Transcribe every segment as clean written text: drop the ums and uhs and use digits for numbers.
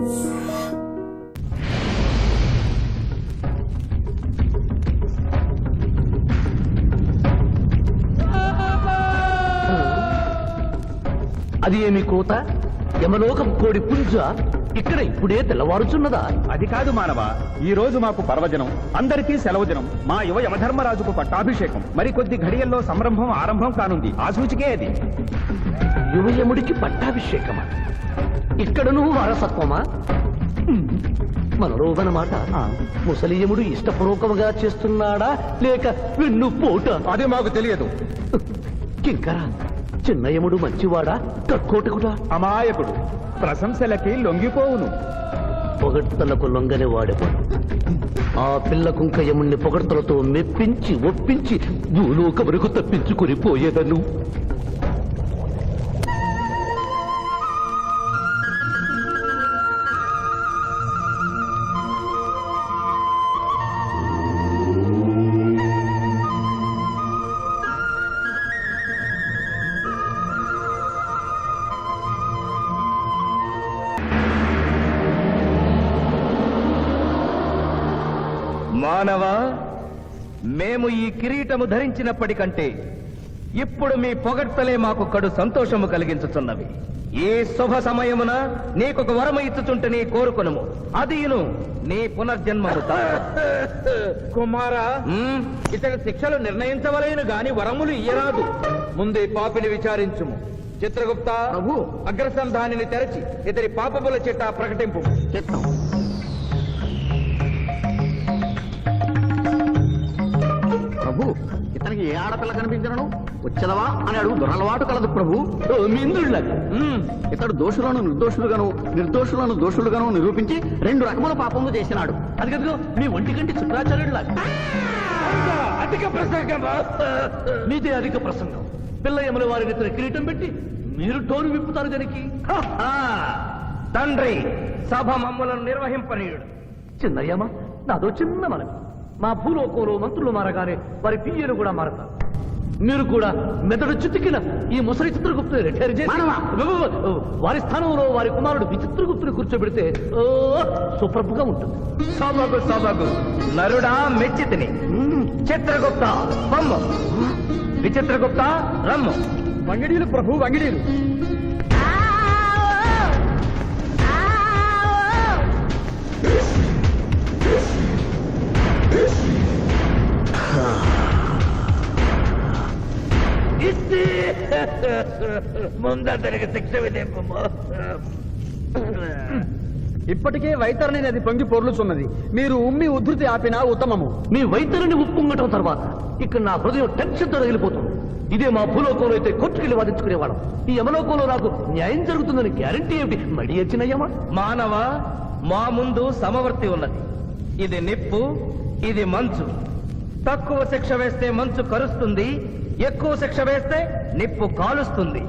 అది ఏమి కోత? యమలోకం కోడి పుంజ ఇక్కడ ఇప్పుడే తెల్లవారుచున్నదా? అది కాదు మానవ, ఈ రోజు మాకు పర్వదినం, అందరికీ సెలవు దినం. మా యువ యమధర్మరాజుకు పట్టాభిషేకం. మరి కొద్ది ఘడియల్లో సంరంభం ఆరంభం కానుంది. ఆ సూచికే అది. యువయముడికి పట్టాభిషేకమా? ఇక్కడను వారసత్వమా? మనరోగనమాట. ముసలియముడు ఇష్టపూర్వకముగా చేస్తున్నాడా లేక వెన్ను పోట? అది మాకు తెలియదు. కింకరా, చిన్నయముడు మంచివాడా కక్కోటకుడా? అమాయకుడు, ప్రశంసలకి లొంగిపోవును. పొగడ్తలకు లొంగని వాడేవాడు. ఆ పిల్ల కుంకయముణ్ణి పొగడ్తలతో మెప్పించి ఒప్పించి భూలోకమునకు తప్పించుకుని పోయేదను. మానవ, మేము ఈ కిరీటము ధరించినప్పటికంటే ఇప్పుడు మీ పొగడ్తలే మాకు కడు సంతోషము కలిగించుతున్నవి. ఈ శుభ సమయమున నీకొక వరము ఇచ్చుచుంటే నీ కోరుకొనుము, అదియును నీ పునర్జన్మము. కుమారా, ఇతని శిక్షలు నిర్ణయించవలేను గాని వరములు ఇయ్యరాదు. ముందే పాపిని విచారించుము. చిత్రగుప్త ప్రభు, అగ్రసంధానిని తెరచి ఇతని పాపముల చిట్టా ప్రకటింపు. ప్రభు, ఇతనికి ఏ ఆడపిల్ల కనిపించను? వచ్చదవా అని అడుగు దురలవాటు కలదు ప్రభు. ఇతడు దోషులను నిర్దోషులుగాను నిర్దోషులను దోషులుగాను నిరూపించి 2 రకముల పాపములు చేసినాడు. అది కదుగో మీ ఒంటి కంటి శుక్రాచార్యుడులా. అధిక ప్రసంగం. మీదే అధిక ప్రసంగం. పిల్లయముల వారిని ఇతర కిరీటం పెట్టి మీరు టోరు విప్పుతారు దానికి. తండ్రి, సభ మమ్ములను నిర్వహింపనీయుడు. చిన్నయ్యమ్మ, నాదో చిన్న మనవి. మా భూలోకంలో మంత్రులు మారగానే వారి పియ్యలు కూడా మారతారు. మీరు కూడా మెదడు చితికిన ఈ ముసలి చిత్రగుప్తుని రిటైర్ చేసి వారి స్థానంలో వారి కుమారుడు విచిత్రగుప్తుని కూర్చోబెడితే సుప్రభుగా ఉంటుంది. సభకు సభకు నరుడా మెచ్చితిని. చిత్రగుప్త బొమ్మ, విచిత్రగుప్త రమ్ము. వంగిడీలు ప్రభు, వంగిడీలు. ముందరికి శిక్ష విధింపు. ఇప్పటికే వైతరణి నది పొంగి పొర్లుచున్నది. మీరు ఉమ్మి ఉద్ధృతి ఆపినా ఉత్తమము. మీ వైద్యుని ఉప్పొంగటం తర్వాత ఇక్కడ నా హృదయం టెన్షన్తో రగిలిపోతుంది. ఇదే మా భూలోకంలో అయితే కోర్టుకెళ్ళి వాదించుకునేవాళ్ళం. ఈ యమలోకంలో నాకు న్యాయం జరుగుతుందని గ్యారంటీ ఏమిటి? మడి వచ్చినయ్యమా? మానవ, మా ముందు సమవర్తి ఉన్నది. ఇది నిప్పు, ఇది మంచు. తక్కువ శిక్ష వేస్తే మంచు కరుస్తుంది, ఎక్కువ శిక్ష వేస్తే నిప్పు కాలుస్తుంది.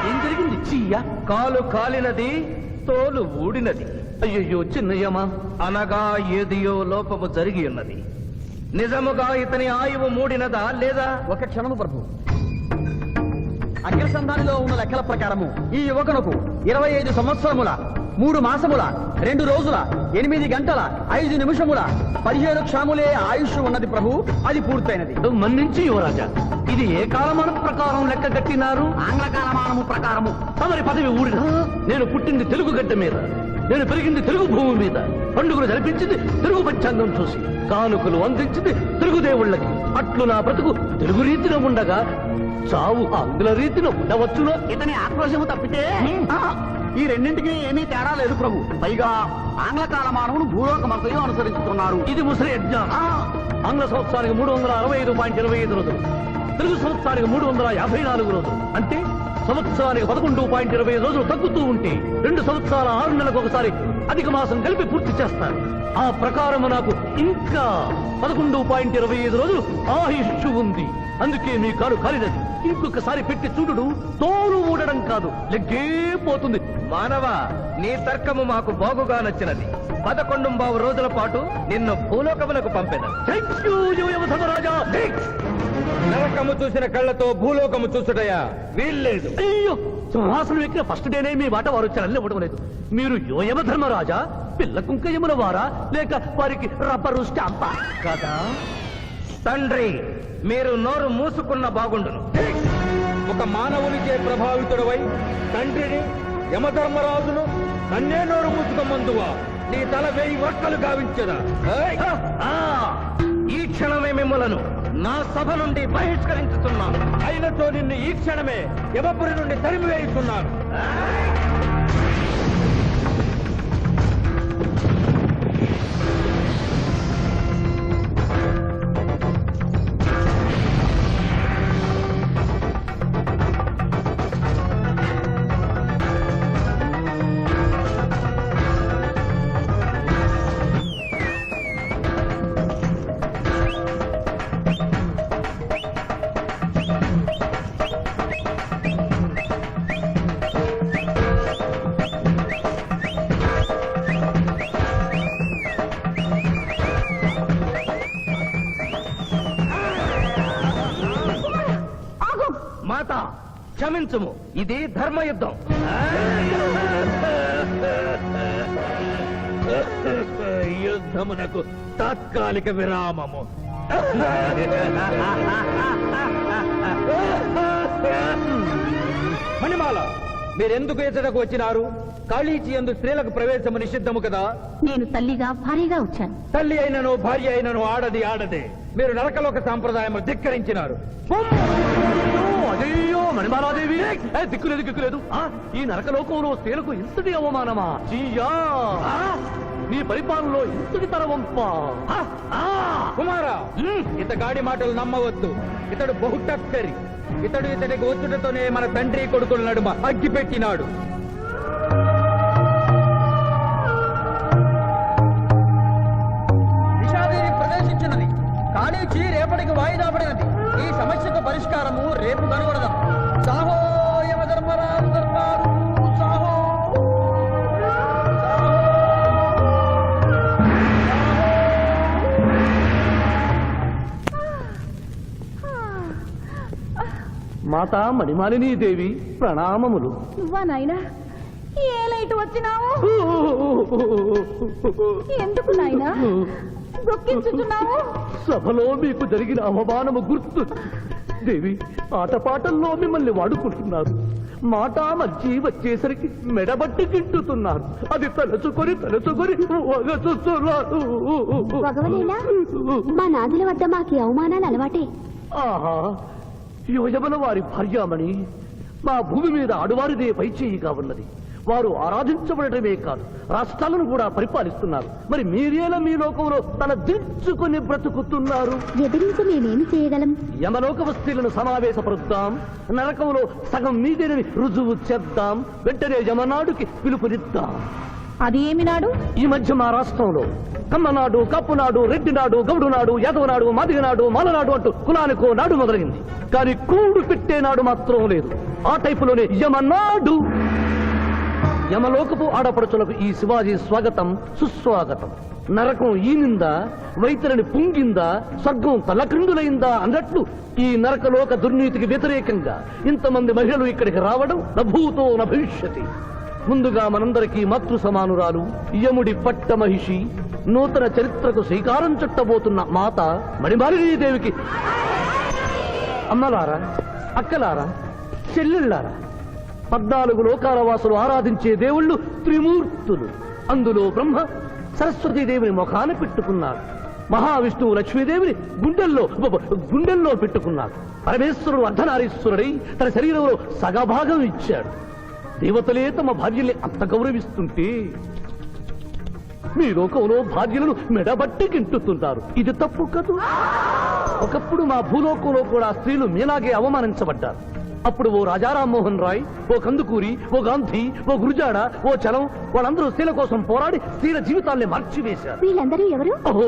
ఏం జరిగింది? చీయ కాలు కాలినది, తోలు ఊడినది. అయ్యయ్యో చిన్నయ్యమా, అనగా ఏదియో లోపము జరిగి ఉన్నది. నిజముగా ఇతని ఆయువు మూడినదా లేదా? ఒక క్షణము ప్రభు. అగ్రసంధానిలో ఉన్న లెక్కల ప్రకారము ఈ యువకునకు 25 సంవత్సరముల 3 మాసముల 2 రోజుల 8 గంటల 5 నిమిషముల 17 క్షణములే ఆయుష్ ఉన్నది ప్రభు. అది పూర్తయినది. మన్నించి యువరాజా, ఇది ఏ కాలమానం ప్రకారం లెక్క కట్టినారు? ఆంగ్ల కాలమానము ప్రకారము. తమరి పదవి ఊడిన. నేను పుట్టింది తెలుగు గడ్డ మీద, నేను పెరిగింది తెలుగు భూమి మీద, పండుగలు జరిపించింది తెలుగు పంచాంగం చూసి, కానుకలు అందించింది తెలుగు దేవుళ్ళకి. అట్లు నా బ్రతుకు తెలుగు రీతిలో ఉండగా చావు ఆంగ్ల రీతిలో ఉండవచ్చునా? ఇతని ఆక్రోశము తప్పితే ఈ రెండింటికి ఏమీ తేడా లేదు ప్రభు. పైగా ఆంగ్ల కాలమానమును భూలోకమంతయు అనుసరిస్తున్నారు. ఇది ముసలి యజ్ఞం. ఆంగ్ల సంవత్సరానికి 365.25 రోజులు, తెలుగు సంవత్సరానికి 354 రోజులు. అంటే సంవత్సరానికి 11.25 రోజులు తగ్గుతూ ఉంటే 2 సంవత్సరాల 6 నెలలకు ఒకసారి అధిక మాసం కలిపి పూర్తి చేస్తారు. ఆ ప్రకారం నాకు ఇంకా 11.25 రోజులు ఆయుష్ ఉంది. అందుకే మీ కాలు కాలినది. ఇంకొకసారి పెట్టి చూడు, తోలు ఊడడం కాదు, లెగ్గే పోతుంది. మానవ, నీ తర్కము మాకు బాగుగా నచ్చినది. 11 రోజుల పాటు నిన్ను భూలోకములకు పంపెదను. థ్యాంక్ యూ యువ యమధర్మరాజా. నరకము చూసిన కళ్ళతో భూలోకము చూసుటయా వీల్లేదు. అయ్యో, సింహాసనం ఎక్కిన ఫస్ట్ డేనే మీ మాట వారు చలని ఇవ్వడం లేదు. మీరు యోయమ ధర్మరాజా, పిల్ల కుంకయముల వారా, లేక వారికి రబ్బరు స్టాంపా కదా? తండ్రి, మీరు నోరు మూసుకున్న బాగుండును. ఒక మానవునికే ప్రభావితుడవై తండ్రిని, యమధర్మరాజును నన్నే నోరు మూసుకోమందువా? నీ తల 1000 వక్కలు గావించదా? ఏయ్! ఆ, ఈ క్షణమే మిమ్మలను నా సభ నుండి బహిష్కరించుతున్నాను. అయినతో నిన్ను ఈ క్షణమే యమపురి నుండి తరిమివేయుతున్నాను. మాత, క్షమించుము, ఇది ధర్మయుద్ధం. యుద్ధమునకు తాత్కాలిక విరామము. మణిమాల, మీరెందుకు ఎచ్చటకు వచ్చినారు? కాళీచి యందు స్త్రీలకు ప్రవేశము నిషిద్ధము కదా? నేను తల్లిగా భారీగా వచ్చాను. తల్లి అయినను భార్య అయినను ఆడది ఆడదే. మీరు నరకలోక సాంప్రదాయము ధిక్కరించినారు. అయ్యో మణిమాలాదేవి, దిక్కులేదు దిక్కులేదు. ఈ నరకలోకంలో స్త్రీలకు ఇంతటి అవమానమా? చీయా, నీ పరిపాలనలో ఇంతటి తరవంపా? కుమారా, ఇతగాడి మాటలు నమ్మవద్దు. ఇతడు బహుటక్కరి. ఇతడికి వచ్చుటతోనే మన తండ్రి కొడుకుల నడుమ అగ్గి పెట్టినాడు. నిషాదేవి ప్రవేశించినది. కాళీచి రేపటికి వాయిదా పడినది. ఈ సమస్యకు పరిష్కారము రేపు కనుగొడదాం. సాహో యమధర్మరాజు దర్బారు, సాహో! మాతా మణిమాలినీ దేవి ప్రణామములు. నువ్వా నాయనా? ఏ లైట్ వచ్చినావు? ఎందుకు నాయనా దొక్కించుతున్నావు? సభలో మీకు జరిగిన అవమానము గుర్తు. దేవి, ఆటపాటల్లో మిమ్మల్ని వాడుకుంటున్నారు. మాట మర్చి వచ్చేసరికి మెడబట్టి తింటున్నారు. అది తలుచుకొని వగచుస్తున్నారు. భగవనేనా? మా నాదుల వద్ద మాకి అవమానాలు అలవాటే. ఆహా, యోజమల వారి భార్యామణి మా భూమి మీద ఆడువారిదే పైచేయిగా ఉన్నది. వారు ఆరాధించబడటమే కాదు, రాష్ట్రాలను కూడా పరిపాలిస్తున్నారు. మరి మీరేలా మీ లోకంలో తల దించుకొని బ్రతుకుతున్నారు? ఎదిరించి మేమేమి చేయగలం? యమలోక వస్తీలను సమావేశపరుద్దాం, నరకంలో సగం మీదేనని రుజువు చేద్దాం. వెంటనే యమనాడుకి పిలుపునిద్దాం. అది ఏమి నాడు? ఈ మధ్య మా రాష్ట్రంలో కమ్మనాడు, కప్పునాడు, రెడ్డినాడు, గౌడునాడు, యాదవనాడు, మాదిగనాడు, మాలనాడు అంటూ కులానికో నాడు మొదలైంది. కానీ కూడు పెట్టే నాడు మాత్రం లేదు. ఆ టైపులోనే యమనాడు. యమలోకపు ఆడపడుచులకు ఈ శివాజీ స్వాగతం సుస్వాగతం. నరకం ఈనిందా, వైతరిని పుంగిందా, స్వర్గం తలక్రిందులైందా అన్నట్లు ఈ నరకలోక దుర్నీతికి వ్యతిరేకంగా ఇంతమంది మహిళలు ఇక్కడికి రావడం నభూతో నభవిష్యతి. ముందుగా మనందరికీ మాతృ సమానురాలు, యముడి పట్ట మహిషి, నూతన చరిత్రకు శ్రీకారం చుట్టబోతున్న మాత మణిమాలినీదేవికి అమ్మలారా, అక్కలారా, చెల్లెళ్ళారా, 14 లోకాల వాసులు ఆరాధించే దేవుళ్ళు త్రిమూర్తులు. అందులో బ్రహ్మ సరస్వతీదేవిని ముఖాన పెట్టుకున్నాడు. మహావిష్ణువు లక్ష్మీదేవిని గుండెల్లో పెట్టుకున్నాడు. పరమేశ్వరుడు అర్ధనారీశ్వరుడై తన శరీరంలో సగభాగం ఇచ్చాడు. దేవతలే తమ భార్యల్ని అంత గౌరవిస్తుంటే మీ లోకంలో భార్యలను మెడబట్టి గింటుతుంటారు. ఇది తప్పు కదూ? ఒకప్పుడు మా భూలోకంలో కూడా స్త్రీలు మీలాగే అవమానించబడ్డారు. అప్పుడు ఓ రాజా రామ్మోహన్ రాయ్, ఓ కందుకూరి, ఓ గాంధీ, ఓ గురుజాడ, ఓ చలం వాళ్ళందరూ స్త్రీల కోసం పోరాడి స్త్రీల జీవితాల్ని మార్చివేశారు. వీళ్ళందరూ ఎవరు? ఓహో,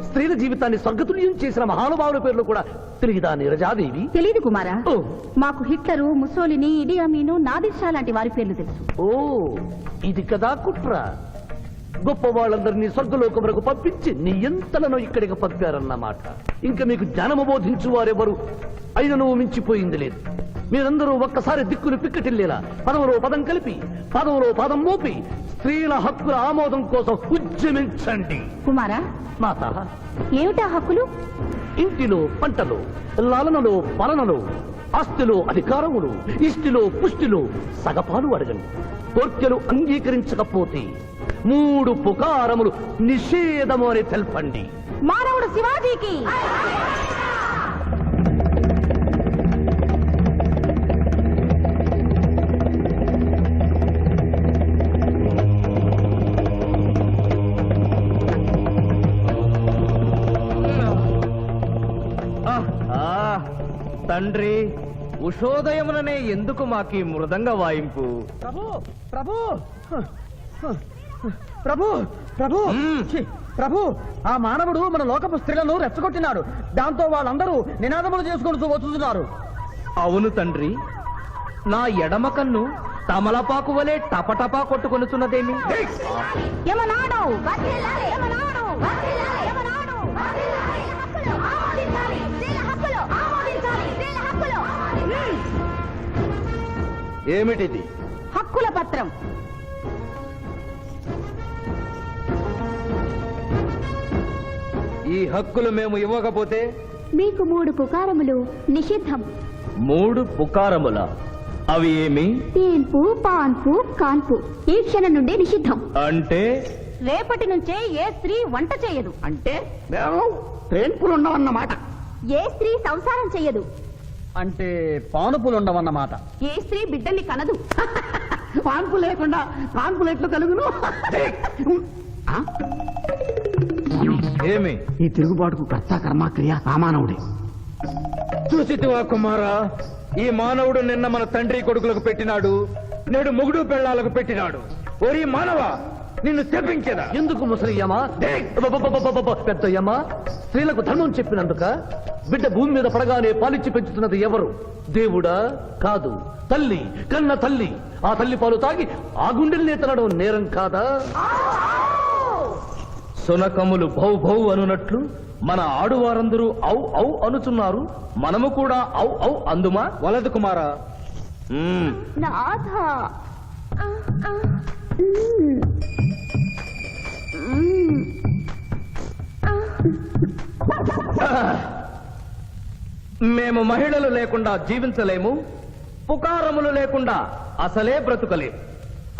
స్త్రీల జీవితాన్ని స్వర్గతుల్యం చేసిన మహానుభావుల పేర్లు కూడా తెలియదా నీరజాదేవి? తెలీదు కుమారా. ఓ. మాకు హిట్లరు, ముసోలిని, ఇడి అమీను, నాదిర్ షా లాంటి వారి పేర్లు తెలుసు. ఓ, ఇది కదా కుట్ర. గొప్ప వాళ్ళందరినీ స్వర్గలోకములకు పంపించి నీ ఎంతలను ఇక్కడికి పంపారన్నమాట. ఇంకా మీకు జ్ఞానము బోధించు వారెవరు అయినను మించిపోయింది లేదు. మీరందరూ ఒక్కసారి దిక్కులు పిక్కటిల్లేలా పదములో పదం కలిపి పదములో పదం మోపి స్త్రీల హక్కుల ఆమోదం కోసం ఉద్యమించండి. కుమారా, మాత, ఏమిటా హక్కులు? ఇంటిలో పంటలు, లాలనలో పాలనలో, ఆస్తిలో అధికారములు, ఇష్టిలో పుష్టిలో సగపాలు అడగండి. కోర్కెలు అంగీకరించకపోతే 3 పుకారములు నిషేధము అని తెల్పండి. మానవుడు శివాజీకి! తండ్రి, ఉషోదయముననే ఎందుకు మాకీ మృదంగ వాయింపు? ప్రభు ప్రభు ప్రభు ప్రభు ఛీ, ప్రభు, ఆ మానవుడు మన లోకపు స్త్రీలను రెచ్చగొట్టినాడు. దాంతో వాళ్ళందరూ నినాదములు చేసుకుంటూ వస్తున్నారు. అవును తండ్రి, నా ఎడమ కన్ను తమలపాకు వలె టపటపా కొట్టుకొనుచున్నదేమి? యమనాడు! యమనాడు! యమనాడు! హక్కులు ఆమోదించాలి! స్త్రీల హక్కులు ఆమోదించాలి! స్త్రీల హక్కులు! ఏమిటిది? హక్కుల పత్రం. ఈ హక్కులు మేము ఇవ్వకపోతే మీకు 3 పుకారములు నిషిద్ధం. 3 పుకారముల? అవి ఏమి? తేన్పు, పాన్పు, కాన్పు ఈ క్షణం నుండి నిషిద్ధం. అంటే రేపటి నుంచే ఏ స్త్రీ వంట చేయదు. అంటే మేము ట్రైన్పులు ఉండవన్నమాట. ఏ స్త్రీ సంసారం చెయ్యదు. అంటే పానుపులు ఉండవన్నమాట. ఏ స్త్రీ బిడ్డల్ని కనదు. పాన్పు లేకుండా పాన్పులు ఎట్లు కలుగును? ఆ? ఏమి? ఈ తిరుగుబాటుకు కర్త కర్మక్రియ రామానవుడే. చూసితివా కుమారా, ఈ మానవుడు నిన్న మన తండ్రి కొడుకులకు పెట్టినాడు, నేడు మొగుడు పెళ్ళాలకు పెట్టినాడు. ఓరి మానవ, నిన్ను తెప్పించదా? ఎందుకు ముసలియమా? పెద్దయ్యమ్మా, స్త్రీలకు ధర్మం చెప్పినందుక? బిడ్డ భూమి మీద పడగానే పాలిచ్చి పెంచుతున్నది ఎవరు? దేవుడా? కాదు, తల్లి, కన్న తల్లి. ఆ తల్లి పాలు తాగి ఆ గుండెల్ని తినడం నేరం కాదా? సునకములు భౌ భౌ అనునట్లు మన ఆడువారందరూ ఔ ఔ అనుచున్నారు. మనము కూడా ఔ ఔ అందుమా? వలదు కుమారా. నాథ, మేము మహిళలు లేకుండా జీవించలేము, పుకారములు లేకుండా అసలే బ్రతుకలేము.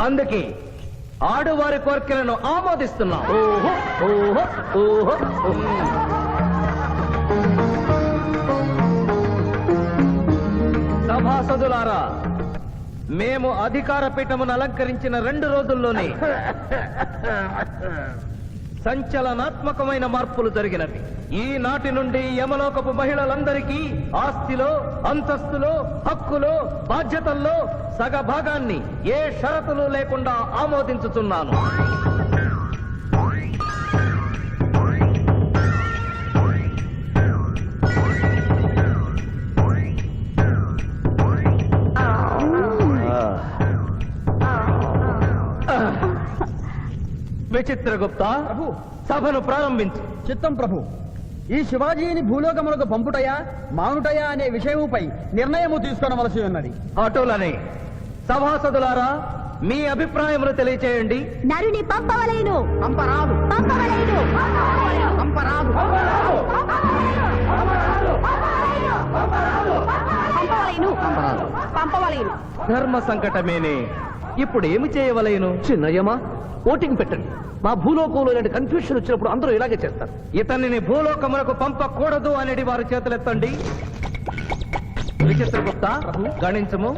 అందుకే ఆడువారి కోరికలను ఆమోదిస్తున్నాం. ఓహో ఓహో ఓహో ఓహో. సభాసదులారా, మేము అధికార పీఠమును అలంకరించిన 2 రోజుల్లోనే సంచలనాత్మకమైన మార్పులు జరిగినవి. ఈనాటి నుండి యమలోకపు మహిళలందరికీ ఆస్తిలో, అంతస్తులో, హక్కులో, బాధ్యతల్లో సగభాగాన్ని ఏ షరతులు లేకుండా ఆమోదించుతున్నాను. విచిత్రగుప్త, సభను ప్రారంభించు. చిత్తం ప్రభు. ఈ శివాజీని భూలోకములకు పంపుటయా మానుటయా అనే విషయముపై నిర్ణయము తీసుకోవలసి ఉన్నది. అటులనే సభాసదులారా, మీ అభిప్రాయములు తెలియచేయండి. నరుని పంపవలేను. పంపరాదు, పంపవలేను. పంపరాదు. పంపవలేను. పంపవలేను. ధర్మ సంకటమేనే. ఇప్పుడు ఏమి చేయవలేను? చిన్నయ్యమా, ఓటింగ్ పెట్టండి. మా భూలోకంలో ఇలాంటి కన్ఫ్యూషన్ వచ్చినప్పుడు అందరూ ఇలాగే చేస్తారు. ఇతనిని భూలోకములకు పంపకూడదు అనేది వారి చేతులెత్తండి. విచిత్రగుప్త, గణించము.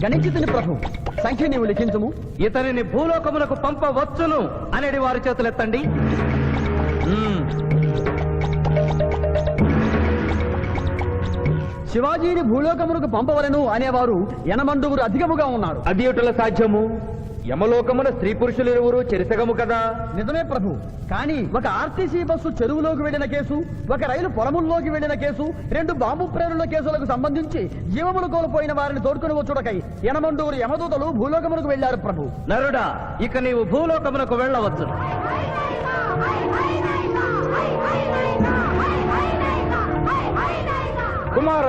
గణించుతుని ప్రభు. సంఖ్య నీవు లిఖించము. ఇతనిని భూలోకములకు పంపవచ్చును అనేది వారి చేతులెత్తండి. శివాజీని భూలోకములకు పంపవలను అనేవారు 80 అధికముగా ఉన్నారు. అది ఎటుల సాధ్యము? యమలోకమున స్త్రీ పురుషులు ఇరువురు చెరిసగము కదా. నిజమే ప్రభు, కానీ ఒక ఆర్టీసీ బస్సు చెరువులోకి వెళ్లిన కేసు, ఒక రైలు పొలముల్లోకి వెళ్లిన కేసు, 2 బాంబు ప్రేరుల కేసులకు సంబంధించి జీవములు కోల్పోయిన వారిని తోడుకుని వచ్చుటకై యనమండూరు యమదూతలు భూలోకమునకు వెళ్లారు ప్రభు. నరుడా, ఇక నీవు భూలోకమునకు వెళ్ళవచ్చు. కుమార,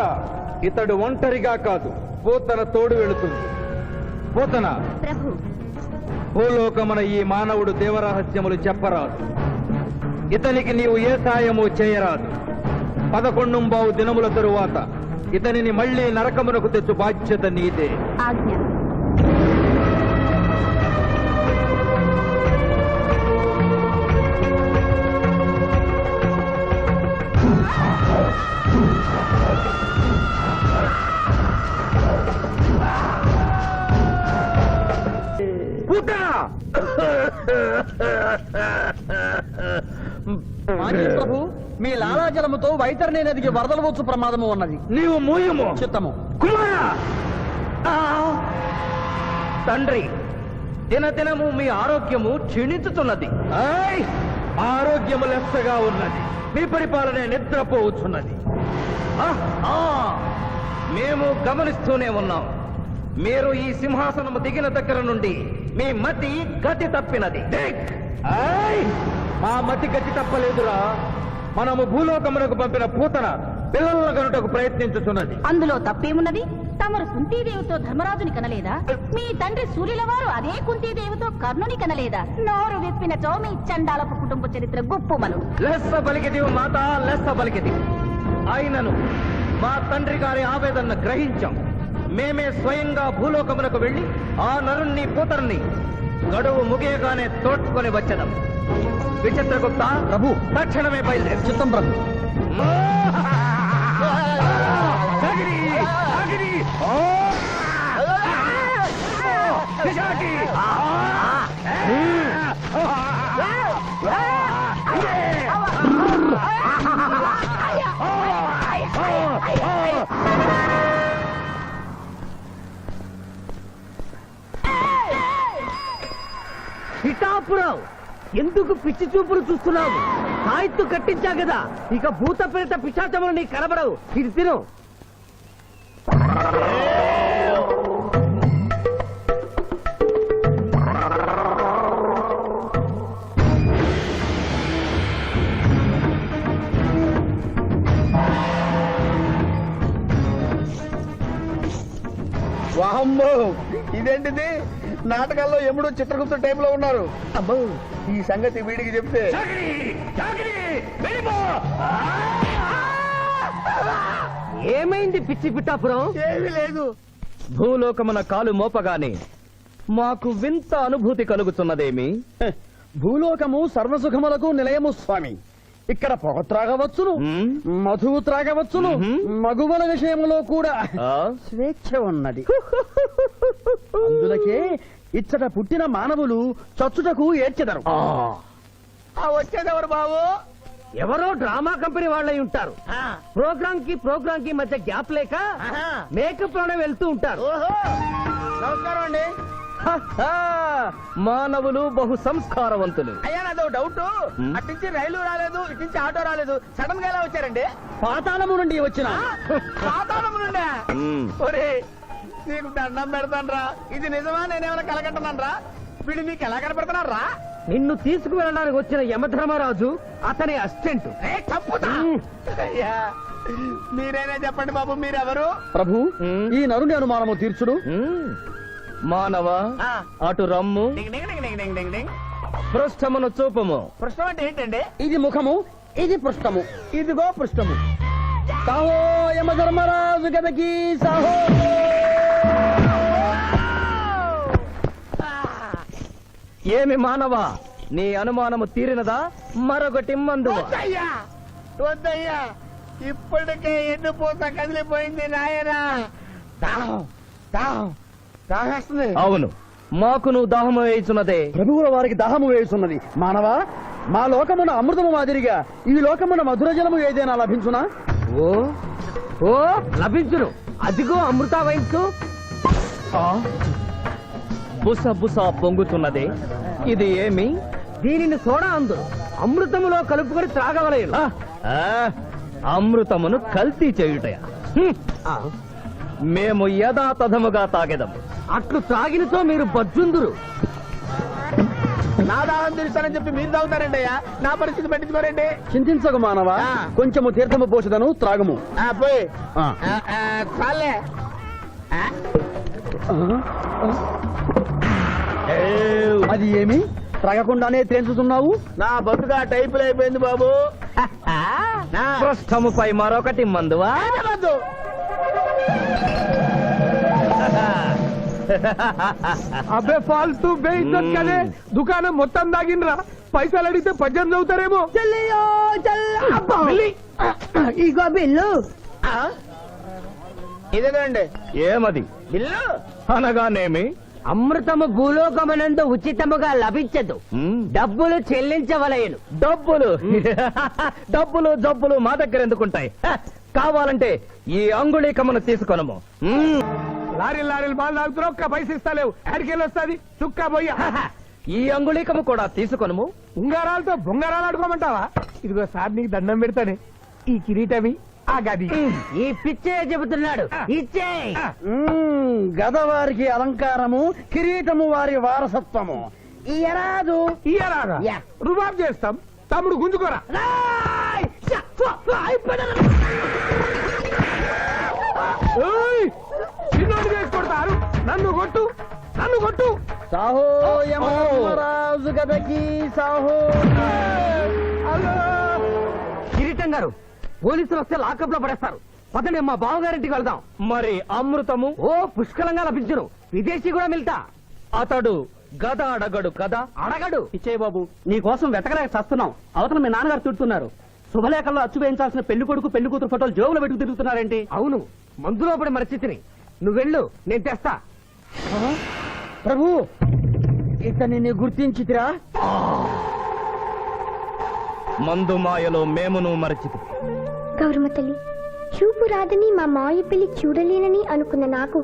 ఇతడు ఒంటరిగా కాదు, పూతన తోడు వెళుతుంది. పూతన, ప్రభు, భూలోకమున ఈ మానవుడు దేవరహస్యములు చెప్పరాదు. ఇతనికి నీవు ఏ సాయము చేయరాదు. 11 దినముల తరువాత ఇతనిని మళ్లీ నరకమునకు తెచ్చు బాధ్యత నీదే. ఆజ్ఞ. మాజీ ప్రభు, మీ లాలాజలముతో వైతరణి నదికి వరదలు వచ్చు ప్రమాదము ఉన్నది. నీవు మూయము. చిత్తము. కుమారా! తండ్రి, దినదినము మీ ఆరోగ్యము క్షీణించుతున్నది. ఆరోగ్యము లెస్సగా ఉన్నది. మీ పరిపాలనే నిద్రపోవచ్చున్నది. మేము గమనిస్తూనే ఉన్నాం. మీరు ఈ సింహాసనము దిగిన దగ్గర నుండి మీ మతి గతి తప్పినది. మా మతి గతి తప్పలేదురా. మనము భూలోకమునకు పంపిన పూతన పిల్లల గనుటకు ప్రయత్నించుతున్నది. అందులో తప్పేమున్నది? తమరు కుంతీదేవితో ధర్మరాజుని కనలేదా? మీ తండ్రి సూర్యుల వారు అదే కుంతీదేవితో కర్ణుని కనలేదా? నోరు విప్పినచో మీ చండాలపు కుటుంబ చరిత్ర గుప్పుమను. లెస్స పలికిది మాత, లెస్స పలికిది. ఆయనను మా తండ్రి గారి ఆవేదన గ్రహించాం. మేమే స్వయంగా భూలోకమునకు వెళ్లి ఆ నరుణ్ణి పూతరుని గడువు ముగియగానే తోడ్కొని వచ్చదం. విచిత్రగుప్త ప్రభు, తక్షణమే బయలుదేరు. చిత్తం ప్రభు. అగ్ని! అగ్ని! పిశాచి! పిఠాపురం, ఎందుకు పిచ్చి చూపులు చూస్తున్నావు? సాయిత్తు కట్టించా కదా, ఇక భూత ప్రేత పిశాచములు నీకు కనబడవు. ఇది తిను. వాహమ్మో, ఇదేంటిది? నాటకాల్లో ఎముడు చిత్రగుప్త టైప్ లో ఉన్నారు. అబ్బో, ఈ సంగతి వీడికి చెప్తే ఏమైంది పిచ్చి పిఠాపురం? ఏమీ లేదు. భూలోకమున కాలు మోపగానే మాకు వింత అనుభూతి కలుగుతున్నదేమి? భూలోకము సర్వసుఖములకు నిలయము స్వామి. ఇక్కడ పొగ త్రాగవచ్చును, మధువు త్రాగవచ్చును, మగువల విషయంలో కూడా స్వేచ్ఛ ఉన్నది. అందులకే ఇచ్చట పుట్టిన మానవులు చచ్చుటకు ఏడ్చెదరు. వచ్చేదెవరు బాబు? ఎవరో డ్రామా కంపెనీ వాళ్ళై ఉంటారు. ప్రోగ్రామ్ కి మధ్య గ్యాప్ లేక మేకప్ లోనే వెళ్తూ ఉంటారు. నమస్కారం అండి. మానవులు బహు సంస్కారవంతులు. అయ్యా, నాదో డౌట్. అట్నుంచి రైలు రాలేదు, ఇట్నుంచి ఆటో రాలేదు, సడన్ గా ఎలా వచ్చారండి? పాతాళము నుండి వచ్చిన పాతాళం నుండా? ఒరే, నీకు దండం పెడతానరా. ఇది నిజమా? నేనేమైనా కలగంటున్నానరా? వీడు నీకు ఎలా కనపడుతున్నారా? నిన్ను తీసుకువెళ్ళడానికి వచ్చిన యమధర్మరాజు అతని అసిస్టెంట్. అయ్యా, మీరైనా చెప్పండి బాబు, మీరెవరు? ప్రభు, ఈ నరుని అనుమానము తీర్చుడు. మానవ, అటు రమ్ము, పృష్ఠమును చూపము. ప్రశ్న అంటే ఏంటండి? ఇది ముఖము, ఇది పృష్ఠము, ఇదిగో పృష్ఠము. సాహో యమధర్మరాజు గదకి సాహో. ఏమి మానవ, నీ అనుమానము తీరినదా? మరొకటి మందు. వద్దయ్యా, వద్దయ్యా, ఇప్పటికే ఎన్ను పూత కదిలిపోయింది నాయనా. దాహం దాహం దాహేస్తుంది. అవును, మాకు నువ్వు దాహము వేయుచున్నదే. ప్రభువుల వారికి దాహము వేయుచున్నది. మానవా, మా లోకమున అమృతము మాదిరిగా ఈ లోకమున మధుర జలము ఏదైనా లభించునా? ఓ ఓ లభించును. అదిగో అమృత వయస్సు. బుస పొంగుతున్నదే ఇది ఏమి? దీనిని సోడా అందు అమృతములో కలుపుకొని త్రాగవలేను. ఆ, అమృతమును కల్తీ చేయుటయా? మేము యథాతథముగా తాగెదము. అట్లు త్రాగినతో మీరు బజ్జుందురు. నా దాహం తీరుస్తానని చెప్పి మీరు తాగుతారండి అయ్యా, నా పరిస్థితి పట్టించుకోరండి. చింతించకు మానవా, కొంచెము తీర్థము పోషదను త్రాగము. పోయి ఆ. చాలే. అది ఏమి త్రాగకుండానే తేల్చుతున్నావు? నా బతుగా టైపులు అయిపోయింది బాబు. పృష్ఠముపై మరొకటి మందువా? అబ్బే ఫాల్తూ బేయిజ్జత్ కదే, దుకాణం మొత్తం దాగినరా, పైసలు అడిగితే పద్యం చదువుతారేమో. ఇగో బిల్లు. ఇదేనండి ఏమది? బిల్లు. అనగానేమి? అమృతము భూలోకమనందు ఉచితముగా లభించదు, డబ్బులు చెల్లించవలయను. డబ్బులు డబ్బులు జబ్బులు మా దగ్గర ఎందుకుంటాయి? కావాలంటే ఈ అంగుళీకమును తీసుకొనము. లారీలు బాగా తాగుతున్నావు, ఒక్క పైస ఇస్తలేవు, అడికెళ్ళి వస్తుంది చుక్క బొయ్య. ఈ అంగుళీకము కూడా తీసుకొనము. ఉంగరాలతో బొంగరాలు ఆడుకోమంటావా? ఇదిగో సార్ నీకు దండం పెడతానే, ఈ కిరీటమి ఆ గది. ఈ పిచ్చే చెబుతున్నాడు, ఇచ్చే. గద వారికి అలంకారము, కిరీటము వారి వారసత్వము. ఇయరాదు. ఇయ్యరాగా యా. రుబాబ్ చేస్తాం, తమ్ముడు గుంజుకోరా. ఏయ్! చిన్నోడిగా కొడతారు, నన్ను కొట్టు, నన్ను కొట్టు. సాహో యమరాజు గదకి సాహో. కిరీటం గారు, పోలీసులు వస్తే లాకప్ లో పడేస్తారు. పదండి, మా బావగారింటికి వెళ్దాం. మరి అమృతము? ఓ పుష్కలంగా లభించును, విదేశీ కూడా మిల్తా. అతడు గద అడగడు కదా? అడగడు. ఇచ్చే బాబు, నీ కోసం వెతకలేక చస్తున్నాం. అవతల మీ నాన్నగారు తిడుతున్నారు. శుభలేఖల్లో అచ్చు వేయించాల్సిన పెళ్లి కొడుకు పెళ్లి కూతురు ఫోటోలు జోబులో పెట్టుకు తిరుగుతున్నారేంటి? అవును, మందులో పడి మరిచితిని. నువ్వు వెళ్ళు, నేను తెస్తా. ప్రభు, ఇతన్ని గుర్తించితిరా? మందు మాయలో మేమును మరచితి. గౌరమ్మ తల్లి, చూపు రాదని మా మాయ పెళ్లి చూడలేనని అనుకున్న నాకు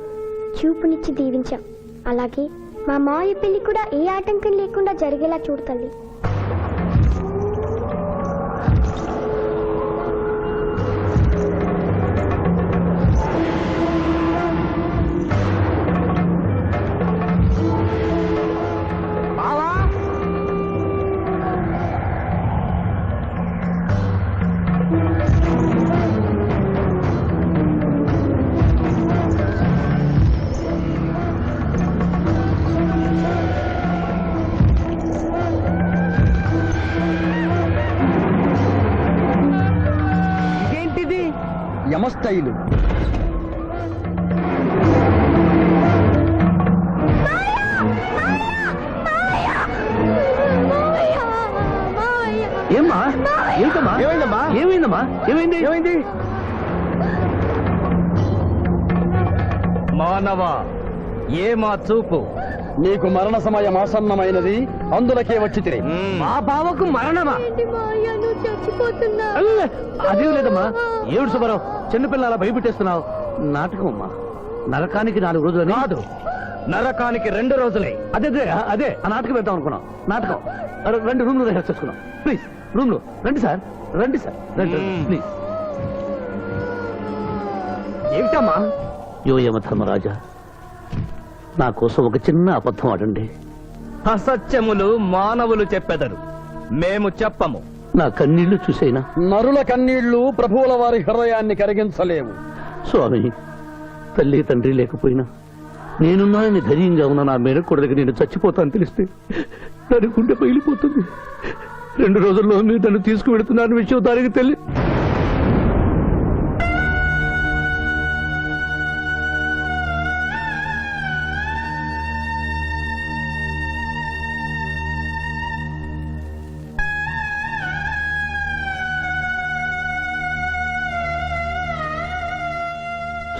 చూపునిచ్చి దీవించాం. అలాగే మా మాయ పెళ్లి కూడా ఏ ఆటంకం లేకుండా జరిగేలా చూడు తల్లి. ఇదేంటిది? యమస్థైలు. ఏమ్మా? ఏంటమ్మా? ఏమైందమ్మా? ఏమైందమ్మా? ఏమైంది? ఏమైంది? మానవ, ఏ మా చూపు? నీకు మరణ సమయం ఆసన్నమైనది, అందులకే వచ్చి తిని. మా బావకు మరణమా? చచ్చిపోతున్నా. అదేం లేదమ్మా. ఏడు సుబ్బారావు, చిన్నపిల్లల భయపెట్టేస్తున్నావు. నాటకం అమ్మా. నరకానికి 4 రోజులు కాదు, నరకానికి 2 రోజులే. అదే అదే ఆ నాటకం వేద్దాం అనుకున్నాం. నాటకం రెండు రూమ్ లో రిహార్స్ చేసుకున్నాం. ప్లీజ్ రూమ్ లో రండి సార్, రండి సార్, రండి ప్లీజ్. ఏమిటమ్మా? యో యమ ధర్మరాజా, నా కోసం ఒక చిన్న అబద్ధం ఆడండి. అసత్యములు మానవులు చెప్పెదరు, మేము చెప్పము. నా కన్నీళ్లు చూసేనా? నరుల కన్నీళ్లు ప్రభువుల వారి హృదయాన్ని కరిగించలేవు. స్వామి, తల్లి తండ్రి లేకపోయినా నేనున్నానని ధైర్యంగా ఉన్న నా మేనకోడలికి నేను చచ్చిపోతాను తెలిస్తే దాని గుండె పగిలిపోతుంది. 2 రోజుల్లో మీరు నన్ను తీసుకువెడుతున్నారని విషయం దానికి తెలియ.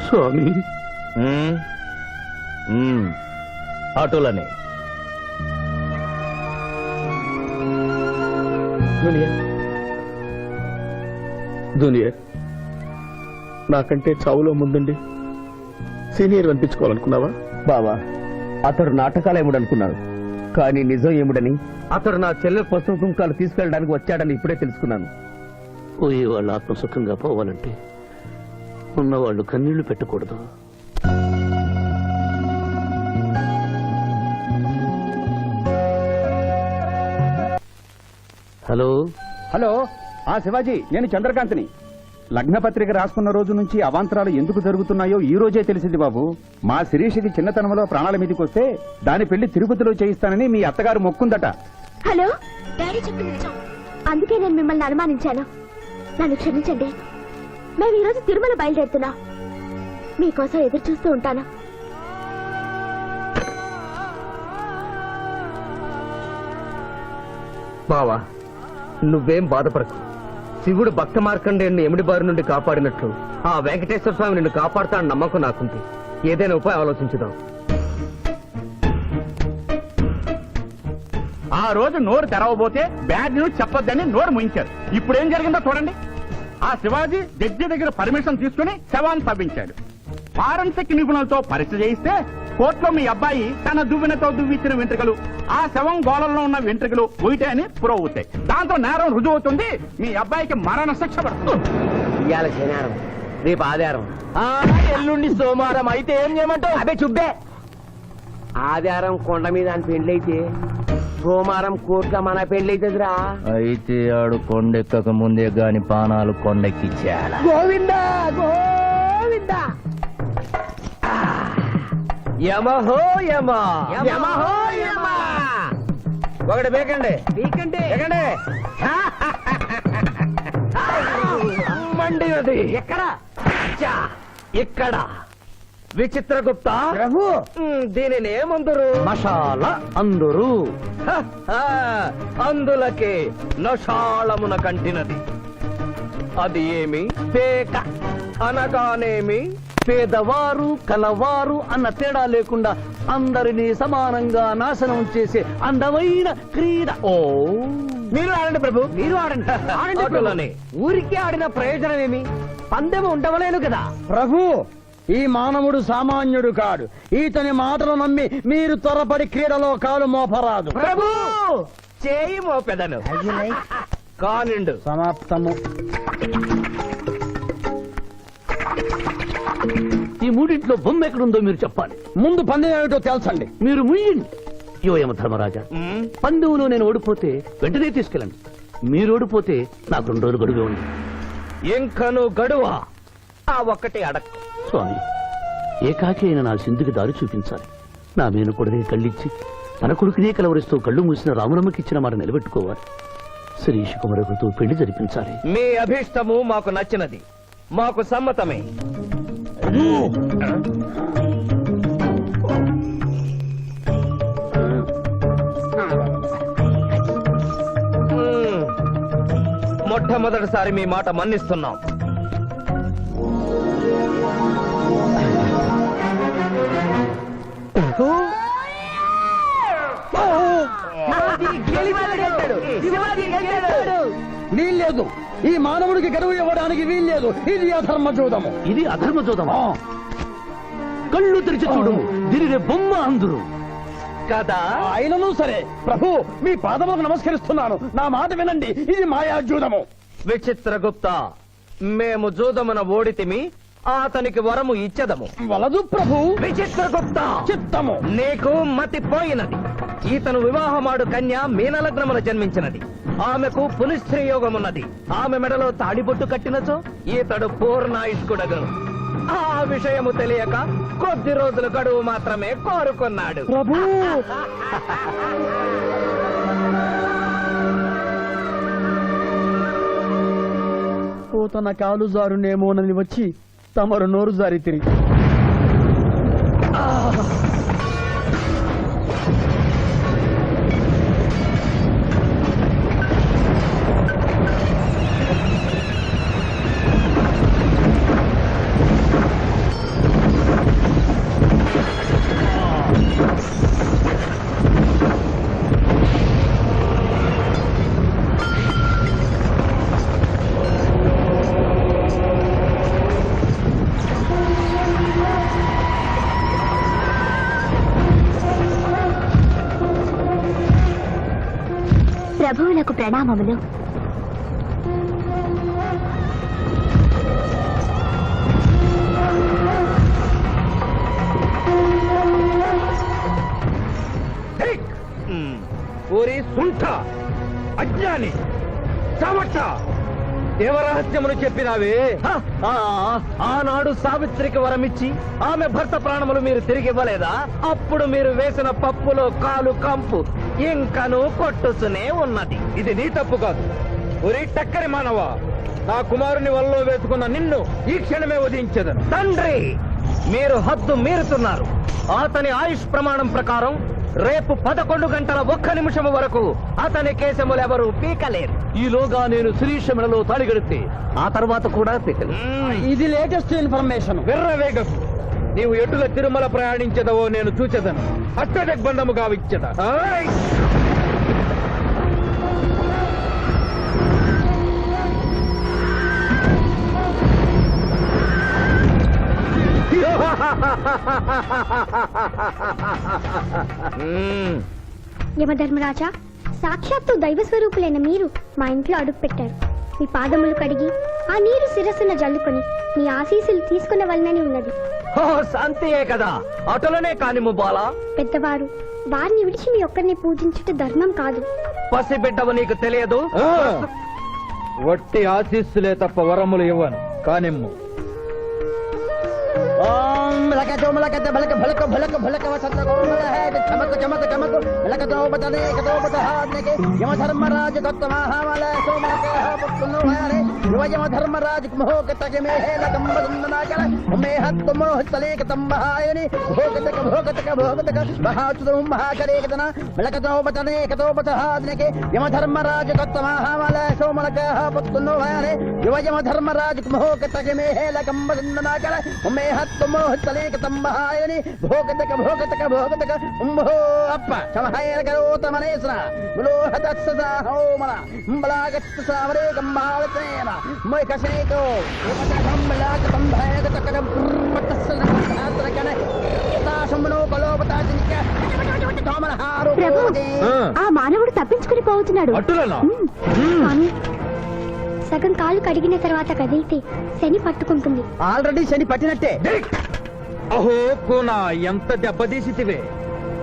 స్వామి, అటులనే దునియా నాకంటే చావులో ముందుండి సీనియర్ అనిపించుకోవాలనుకున్నావా? బావా, అతడు నాటకాలేముడు అనుకున్నాను, కానీ నిజం ఏముడని, అతడు నా చెల్లె పసుపు కుంకాలు తీసుకెళ్ళడానికి వచ్చాడని ఇప్పుడే తెలుసుకున్నాను. పోయే వాళ్ళు ఆత్మసుఖంగా పోవాలంటే ఉన్నవాళ్ళు కన్నీళ్లు పెట్టకూడదు. హలో హలో, శివాజీ, నేను చంద్రకాంత్ని. లగ్నపత్రిక రాసుకున్న రోజు నుంచి అవాంతరాలు ఎందుకు జరుగుతున్నాయో ఈ రోజే తెలిసింది బాబు. మా శిరీషకి చిన్నతనంలో ప్రాణాల మీదకి వస్తే దాని పెళ్లి తిరుపతిలో చేయిస్తానని మీ అత్తగారు మొక్కుందట. హలో, డాడీ చెప్పింది నిజం. అందుకే నేను మిమ్మల్ని అనుమానించాను. నన్ను క్షమించండి. మేము ఈరోజు తిరుమల బయలుదేరుతున్నాం. మీకోసం ఎదురు చూస్తూ ఉంటాను. బావా, నువ్వేం బాధపడకు. శివుడు భక్త మార్కండేయుని ఎమిడి బారి నుండి కాపాడినట్లు ఆ వెంకటేశ్వర స్వామి నిన్ను కాపాడుతాడని నమ్మకం నాకుంది. ఏదైనా ఉపాయం ఆలోచించుదాం. ఆ రోజు నోరు తెరవబోతే బ్యాడ్ న్యూస్ చెప్పొద్దని నోరు ముయించారు. ఇప్పుడు ఏం జరిగిందో చూడండి. ఆ శివాజీ జడ్జి దగ్గర పర్మిషన్ తీసుకుని శవాన్ని తవ్వించాడు. ఫారెన్సిక్ నిపుణులతో పరీక్ష చేయిస్తే కోర్టులో మీ అబ్బాయి తన దువ్వెనతో దువ్విచ్చిన వెంట్రుకలు, ఆ శవం గోళంలో ఉన్న వెంట్రుకలు ఒకటే అని ప్రూవ్ అవుతాయి. దాంతో నేరం రుజువు అవుతుంది. మీ అబ్బాయికి మరణ శిక్ష పడుతుంది. ఇవాళ శనివారం, రేపు ఆదివారం, ఎల్లుండి సోమవారం. అయితే ఏం చేయమంటావు? అదే చుబ్బే. ఆదివారం కొండ మీద అని పెళ్లైతే సోమవారం కోర్టుగా మన పెళ్లైతుందిరా. అయితే ఆడు కొండెక్కక ముందే గాని పానాలు కొండెక్కిచ్చాడు. గోవిందా గోవిందా. యమహో యమ, యమహో యమ. ఒకటి బేకండి, బీకండి, మండి అది ఎక్కడ? ఇక్కడ. విచిత్రగుప్త ప్రభు, దీనిని ఏమందరు? మషాల అందరూ అందులకే నషాళమున కంటినది. అది ఏమి? పేక అనగానేమి? పేదవారు కలవారు అన్న తేడా లేకుండా అందరినీ సమానంగా నాశనం చేసే అందమైన క్రీడ. ఓ, మీరు ఆడండి ప్రభు, మీరు ఆడండి. ఆటలోనే. ఊరికి ఆడిన ప్రయోజనం ఏమి? పందెం ఉండవలేను కదా ప్రభు. ఈ మానవుడు సామాన్యుడు కాడు. ఈతని మాటలు నమ్మి మీరు త్వరపడి క్రీడలో కాలు మోపరాదు. ప్రభు, చేయి మోపెదను. కానిండు. సమాప్తము. ఈ మూడింట్లో బొమ్మ ఎక్కడుందో మీరు చెప్పాలి. ముందు పందెం ఏమిటో తెలుసండి. మీరు ముయ్యండి. యోయమ ధర్మరాజా, పందెంలో నేను ఓడిపోతే వెంటనే తీసుకెళ్ళండి. మీరు ఓడిపోతే నాకు 2 రోజులు గడువే ఉంది. ఇంకను గడువా? ఆ ఒక్కటే అడక్. స్వామి, ఏకాకి అయిన నా సింధుకి దారి చూపించాలి. నా మేను కొడుకుని కళ్ళిచ్చి తన కొడుకునే కలవరిస్తూ కళ్ళు మూసిన రాములమ్మకిచ్చిన మాట నిలబెట్టుకోవాలి. శిరీష్ కుమారుడితో పెళ్లి జరిపించాలి. మీ అభీష్టము మాకు నచ్చినది, మాకు సమ్మతమే. మొట్టమొదటిసారి మీ మాట మన్నిస్తున్నాం. వీల్లేదు. ఈ మానవుడికి గడువు ఇవ్వడానికి వీల్లేదు. ఇది అధర్మ జూదము. ఇది అధర్మ జోదమా? కళ్ళు తెరిచి చూడు, దీనినే బొమ్మ అందరు కదా. అయినను సరే ప్రభు, మీ పాదములకు నమస్కరిస్తున్నాను. నా మాట వినండి. ఇది మాయా జూదము. విచిత్రగుప్త, మేము జూదమున ఓడితిమి, అతనికి వరము ఇచ్చదము. వలదు ప్రభు. విచిత్రగుప్త, చిత్తము. నీకు మతి పోయినది. ఈతను వివాహమాడు కన్య మీనలగ్నమున జన్మించినది. ఆమెకు పునిస్త్రీ యోగమున్నది. ఆమె మెడలో తాడిబొట్టు కట్టినచో ఈతడు పూర్ణాయుష్కుడగను. ఆ విషయము తెలియక కొద్ది రోజుల గడువు మాత్రమే కోరుకున్నాడు. ప్రభు, తన కాలు జారునేమోనని వచ్చి తమరు నోరు జారి తిరిగి ప్రభువులకు ప్రణామములు. ఓరి సుంఠ, అజ్ఞాని, చవట, దేవరహస్యములు చెప్పినావే. ఆనాడు సావిత్రికి వరమిచ్చి ఆమె భర్త ప్రాణములు మీరు తిరిగి ఇవ్వలేదా? అప్పుడు మీరు వేసిన పప్పులో కాలు కంపు ఇంకను కొట్టుతూనే ఉన్నది. ఇది నీ తప్పు కాదు. ఒరి టక్కరి మానవ, నా కుమారుని వల్ల వేసుకున్న నిన్ను ఈ క్షణమే వధించదను. తండ్రి, మీరు హద్దు మీరుతున్నారు. అతని ఆయుష్ ప్రమాణం ప్రకారం రేపు 11 గంటల 1 నిమిషం వరకు అతని కేశములెవరూ పీకలేరు. ఈలోగా నేను శ్రీశమలలో తాళిగడితే ఆ తర్వాత కూడా పీకలు. ఇది లేటెస్ట్ ఇన్ఫర్మేషన్. విర్రవేగం, నీవు ఎటుల తిరుమల ప్రయాణించదవో నేను చూచెదను. అష్టదిగ్బంధము గావిచ్చద. యమధర్మరాజా, సాక్షాత్తు దైవ స్వరూపులైన మీరు మా ఇంట్లో అడుగు పెట్టారు. మీ పాదములు కడిగి ఆ నీరు శిరస్సున జల్లుకొని మీ ఆశీస్సులు తీసుకునవలనని ఉన్నది. అంతే కదా, అటులనే కానిము బాలా. పెద్దవారు, వారిని విడిచి మీ ఒక్కరిని పూజించుట ధర్మం కాదు. పసిబిడ్డవు నీకు తెలియదు. వట్టి ఆశీస్సులే తప్ప వరములు ఇవ్వను. కానిమ్ము. ఓం లకతో మలకత భలక భలక భలక భలక వసత గోమల హే చమక చమక చమక లకతో బతనే కతో బతహాద్నకే యమధర్మరాజ దత్తమహామల సోమక పుత్తును హరే యమధర్మరాజ మోహకతగ మే హే లకంబదనాకల మే హత్తు మోహతలేక తంబహాయని భోగతక మహాతుదు మహాకరేకతన లకతో బతనే కతో బతహాద్నకే యమధర్మరాజ దత్తమహామల సోమక పుత్తును హరే యమధర్మరాజ మోహకతగ మే హే లకంబదనాకల మే మోహతలేక తంబహాయని భోగతక ఉంభో అప్ప సమహాయన కరోతమనేశ్వర ములోహతస్సదా హోమల అంబలాగత్త సావరే కంబాలతేన మై కసేతో కంబలాక సంభాయగతకరం పట్టస్సలకన తాశంబనో కలోపతాజినిక తోమలహారు. ప్రభు, ఆ మానవుడు తప్పించుకుని పోతున్నాడు. అటులనా? స్వామి, సగం కాలు కడిగిన తర్వాత కదిలితే శని పట్టుకుంటుంది. ఆల్రెడీ శని పట్టినట్టే. అహో కూనా, ఎంత దెబ్బతీసితివే.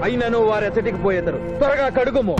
అయినను వారెచ్చటికి పోయేదరు. త్వరగా కడుగుము.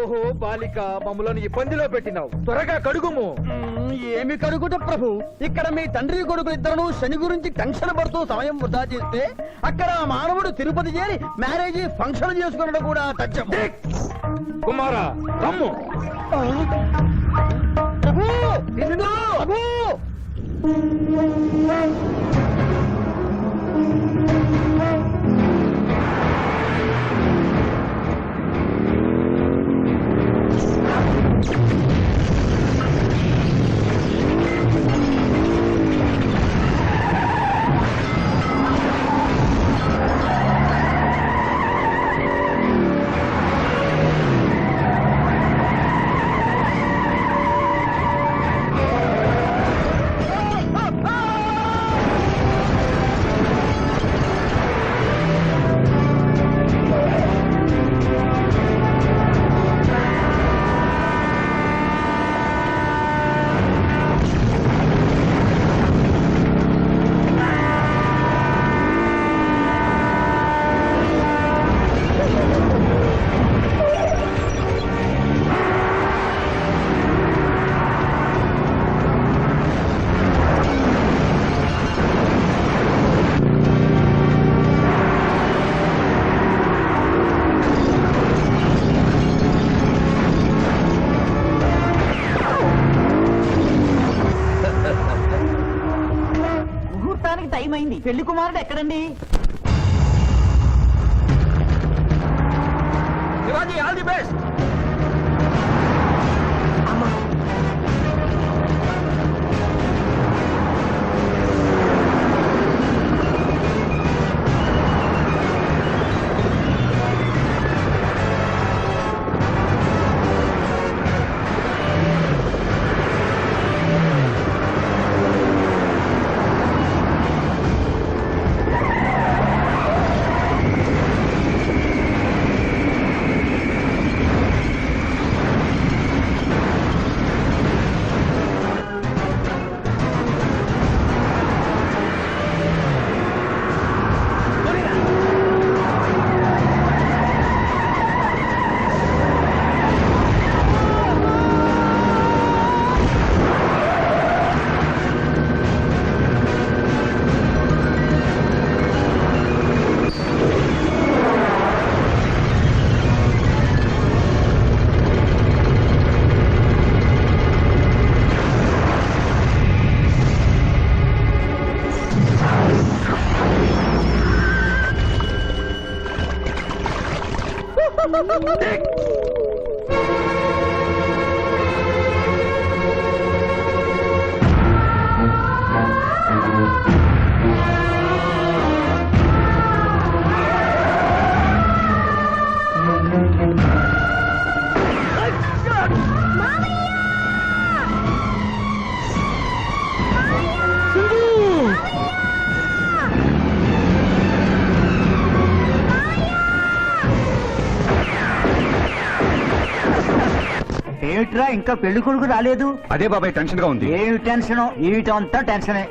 ఓహో బాలిక, మమ్మలను ఇబ్బందిలో పెట్టినావు. త్వరగా కడుగుము. ఏమి కడుగుట ప్రభు, ఇక్కడ మీ తండ్రి కొడుకులు ఇద్దరు శని గురించి టెన్షన్ పడుతూ సమయం వృధా చేస్తే అక్కడ ఆ మానవుడు తిరుపతి చేరి మ్యారేజ్ ఫంక్షన్ చేసుకున్నాడు కూడా తథ్యం. కుమారా, రమ్ము. ప్రభు, ఇదిగో, ప్రభు. పెళ్లి కుమారుడు ఎక్కడండి? Shivaji all the best. ఏమిట్రా ఇంకా పెళ్లి కొడుకు రాలేదు? అదే బాబాయ్ టెన్షన్ గా ఉంది. ఏమి టెన్షన్? ఏమిటంతా టెన్షనే.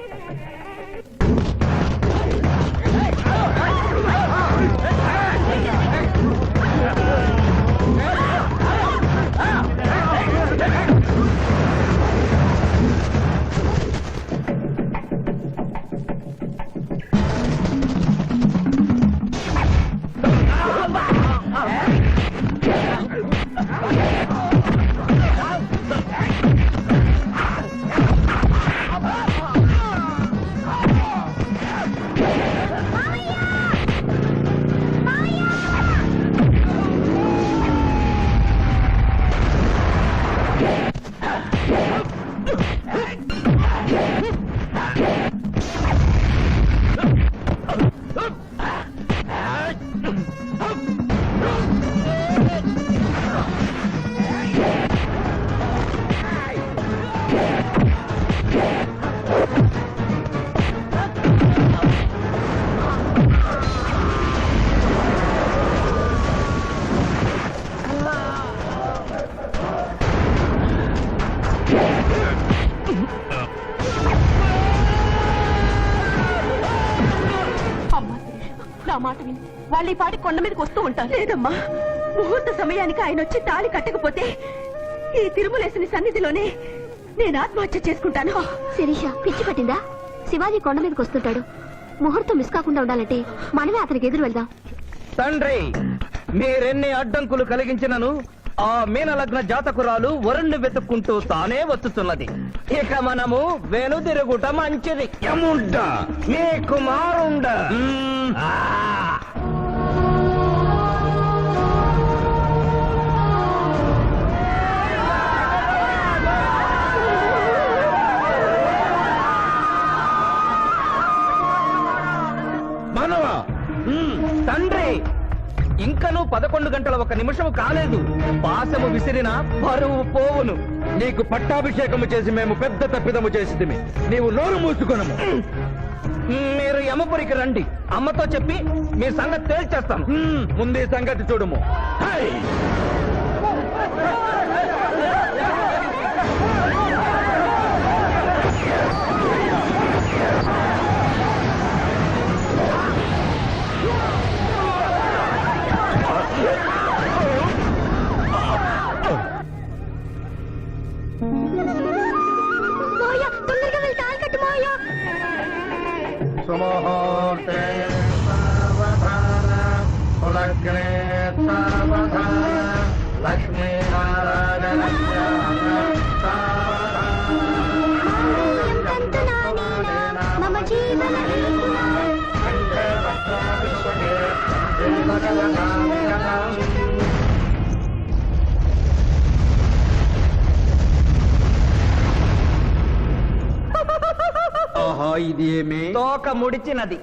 నా మాట విని వాళ్ళు ఈ పాటి కొండ మీదకి వస్తూ ఉంటారు. లేదమ్మా, ముహూర్త సమయానికి ఆయన వచ్చి తాళి కట్టకపోతే ఈ తిరుమలేసుని సన్నిధిలోనే నేను ఆత్మహత్య చేసుకుంటాను. శిరీష పిచ్చి పట్టిందా? శివాజీ కొండ మీదకి వస్తుంటాడు. ముహూర్తం మిస్ కాకుండా ఉండాలంటే మనమే అతనికి ఎదురు వెళ్దాం. తండ్రి, మీరెన్ని అడ్డంకులు కలిగించినను ఆ మీనలగ్న జాతకురాలు వరుణ్ణి వెతుక్కుంటూ తానే వస్తున్నది. ఇక మనము వెనుదిరుగుట మంచిది. యముండ మీ కుమారుండ. మానవా, తండ్రి, ఇంకనూ 11 గంటల 1 నిమిషం కాలేదు. పాశము విసిరిన బరువు పోవును. నీకు పట్టాభిషేకము చేసి మేము పెద్ద తప్పిదము చేసితిమి. నీవు నోరు మూసుకొనము. మీరు యమపురికి రండి. అమ్మతో చెప్పి మీ సంగతి తేల్చేస్తాం. ముందే సంగతి చూడము. హై! మోయ, తొందరగా వెళ్ళి తాళి కట్టు మోయ. సుముహూర్తే సావధాన పులగ్నే సావధాన లక్ష్మీనారాయణ మమ జీవన ఇదేమే తోక ముడిచినది